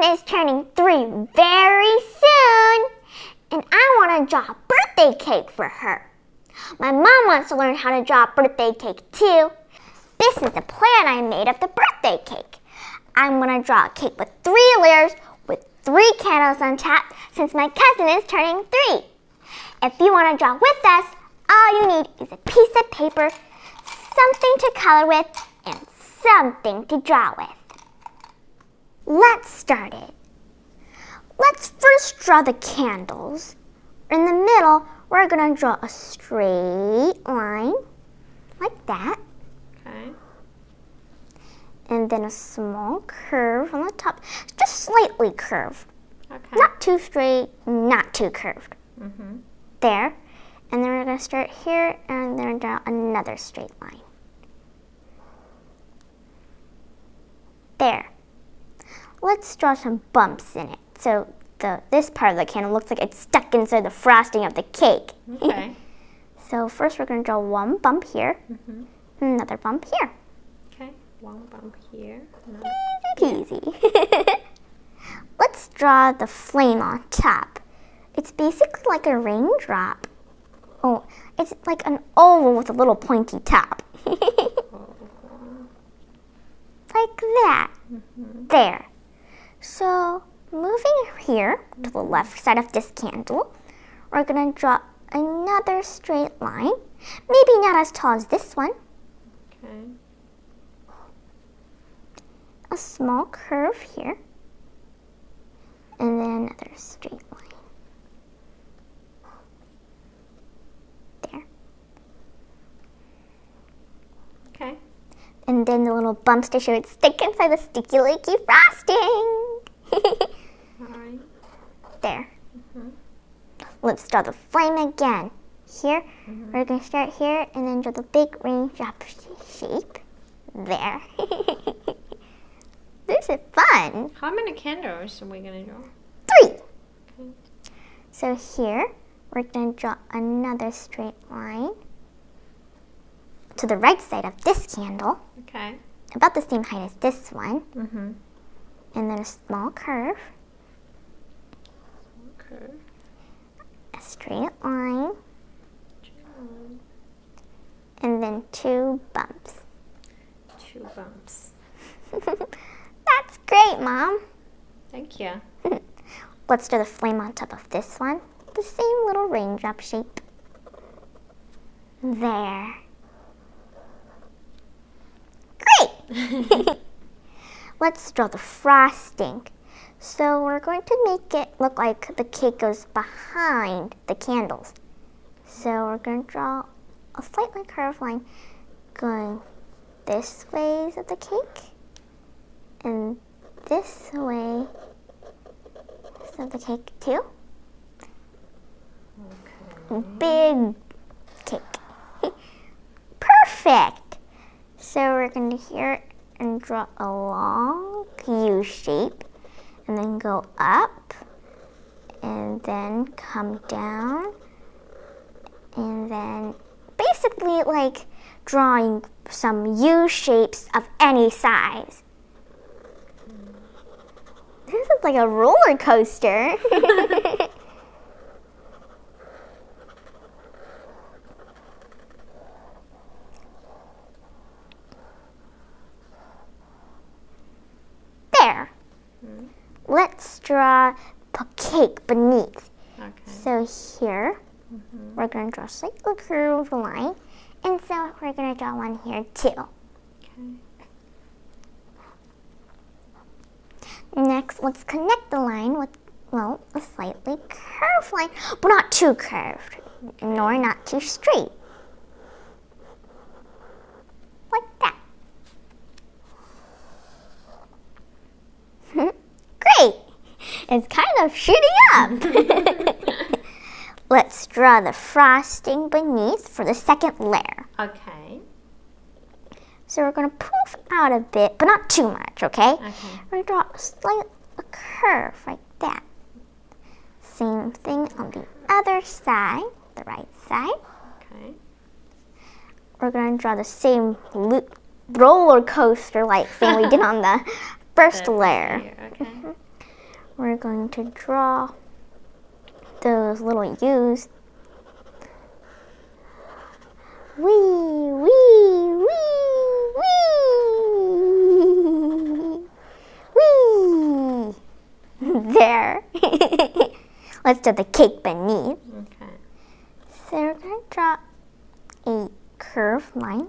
is turning 3 very soon, and I want to draw a birthday cake for her. My mom wants to learn how to draw a birthday cake too. This is the plan I made of the birthday cake. I'm going to draw a cake with 3 layers with 3 candles on top since my cousin is turning 3. If you want to draw with us, all you need is a piece of paper, something to color with, and something to draw with. Let's start it. Let's first draw the candles. In the middle, we're going to draw a straight line, like that. Okay. And then a small curve on the top, just slightly curved. Okay. Not too straight, not too curved. Mm-hmm. There. And then we're going to start here and then draw another straight line. There. Let's draw some bumps in it. So this part of the candle looks like it's stuck inside the frosting of the cake. Okay. So first we're going to draw one bump here, Mm-hmm. and another bump here. Okay. One bump here. Easy peasy. Let's draw the flame on top. It's basically like a raindrop. Oh, it's like an oval with a little pointy top. Like that. Mm-hmm. There. So moving here to the left side of this candle, we're going to draw another straight line. Maybe not as tall as this one. Okay. A small curve here. And then another straight line. There. Okay. And then the little bumps to show it stick inside the sticky, leaky frosting. Alright. There. Mm-hmm. Let's draw the flame again. Here, Mm-hmm. we're going to start here and then draw the big raindrop shape. There. This is fun. How many candles are we gonna draw? 3. Okay. So here, we're going to draw another straight line to the right side of this candle, Okay. about the same height as this one, Mm-hmm. and then a small curve, Okay. a straight line, and then 2 bumps. 2 bumps. That's great, Mom. Thank you. Let's do the flame on top of this one. The same little raindrop shape. There. Great! Let's draw the frosting. So we're going to make it look like the cake goes behind the candles. So we're going to draw a slightly curved line going this way of the cake and this way of the cake too. Okay. Big cake. Perfect! So we're going to here and draw a long U shape and then go up and then come down and then basically like drawing some U shapes of any size. This is like a roller coaster. There. Let's draw the cake beneath. Okay. So here, we're going to draw a slightly curved line. And so we're going to draw one here too. Okay. Next, let's connect the line with, well, a slightly curved line, but not too curved, nor not too straight. Like that. Great! It's kind of shooting up. Let's draw the frosting beneath for the second layer. Okay. So we're going to poof out a bit, but not too much, okay? Okay. We're going to draw a curve like that. Same thing on the other side, the right side. Okay. We're going to draw the same roller coaster like thing we did on the first layer. Okay. we're going to draw those little U's. Wee, wee, wee, wee, wee. There. Let's do the cake beneath. Okay. So we're going to draw a curved line.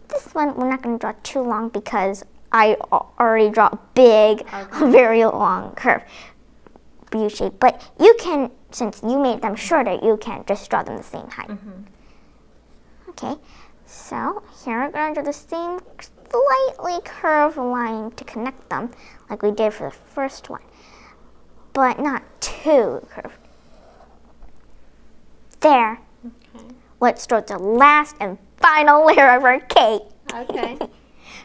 This one we're not going to draw too long because I already draw a big, very long curve U shape. But you can, since you made them shorter, you can just draw them the same height. Okay, so here we're going to do the same slightly curved line to connect them like we did for the first one, but not too curved. There. Okay. Let's draw the last and final layer of our cake. Okay.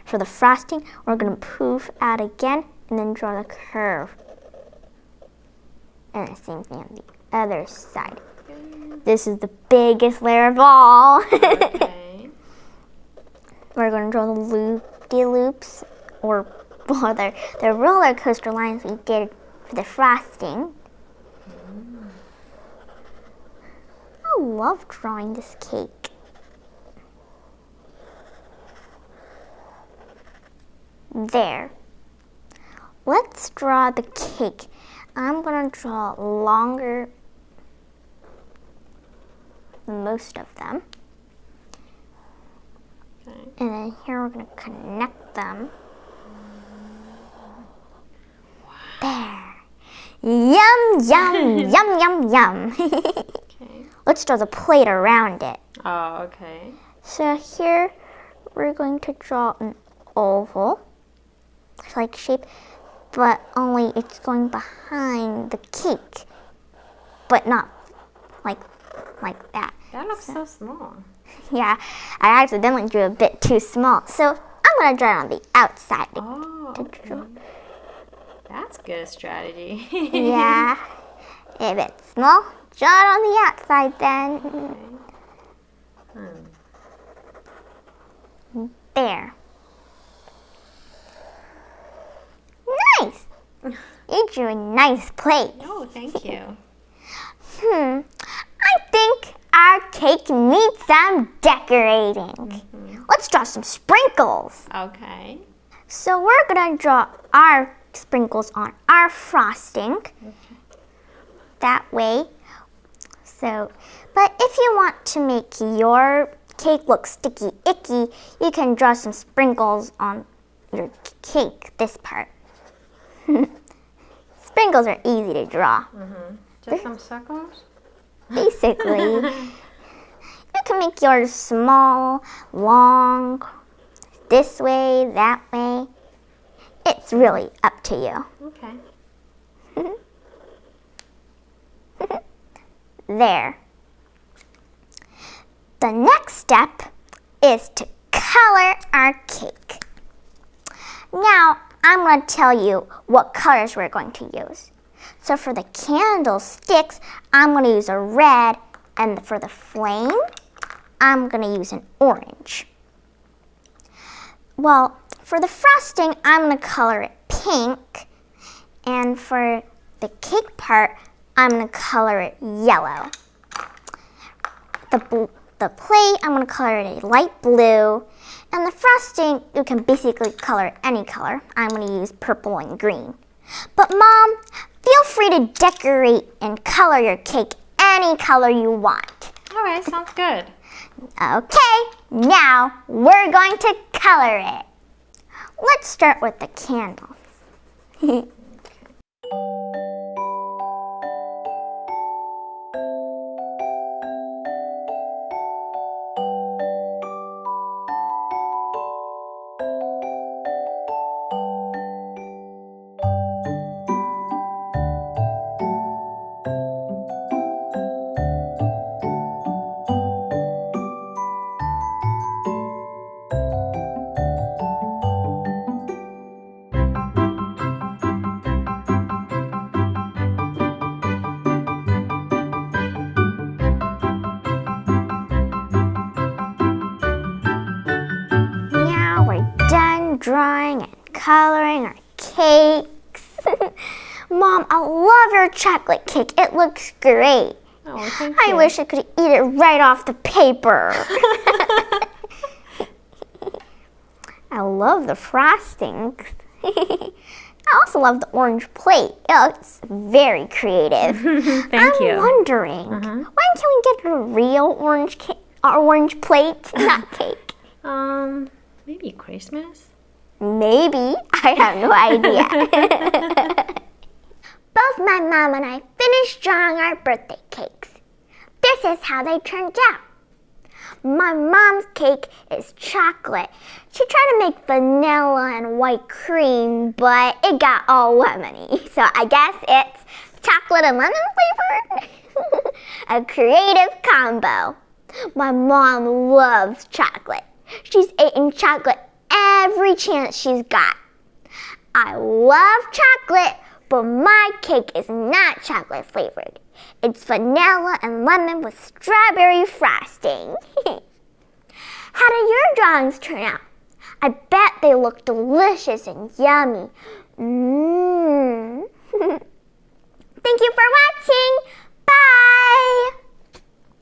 For the frosting, we're going to poof out again and then draw the curve. And the same thing on the other side. This is the biggest layer of all. Okay. We're going to draw the loop-de-loops, or well, the roller coaster lines we did for the frosting. I love drawing this cake. There. Let's draw the cake. I'm going to draw longer than most of them. Okay. And then here we're going to connect them. There. Yum, yum, yum, yum, yum. Okay. Let's draw the plate around it. Oh, okay. So here we're going to draw an oval-like shape, but only it's going behind the cake, but not like that. That looks so small. Yeah, I accidentally drew a bit too small, so I'm going to draw it on the outside. Oh, okay. That's good strategy. Yeah, if it's small, draw it on the outside then. Okay. There. Nice! You drew a nice plate. Oh, thank you. I think our cake needs some decorating. Let's draw some sprinkles. Okay. So we're going to draw our sprinkles on our frosting. That way. So, but if you want to make your cake look sticky icky, you can draw some sprinkles on your cake, this part. Sprinkles are easy to draw. Just some circles? Basically, you can make yours small, long, this way, that way. It's really up to you. Okay. There. The next step is to color our cake. Now, I'm going to tell you what colors we're going to use. So for the candlesticks, I'm going to use a red, and for the flame, I'm going to use an orange. Well, for the frosting, I'm going to color it pink, and for the cake part, I'm going to color it yellow. The plate, I'm going to color it a light blue, and the frosting, you can basically color it any color. I'm going to use purple and green. But Mom, feel free to decorate and color your cake any color you want. All right, sounds good. Okay, now we're going to color it. Let's start with the candles. Now we're done drawing and coloring our cakes. Mom, I love your chocolate cake. It looks great. Oh, thank I you. wish I could eat it right off the paper. I love the frostings. I also love the orange plate. It looks very creative. Thank you. I'm wondering, when can we get a real orange plate, not cake? Maybe Christmas? Maybe. I have no idea. Both my mom and I finished drawing our birthday cakes. This is how they turned out. My mom's cake is chocolate. She tried to make vanilla and white cream, but it got all lemony. So I guess it's chocolate and lemon flavored. A creative combo. My mom loves chocolate. She's eating chocolate every chance she's got. I love chocolate, but my cake is not chocolate flavored. It's vanilla and lemon with strawberry frosting. How did your drawings turn out? I bet they look delicious and yummy.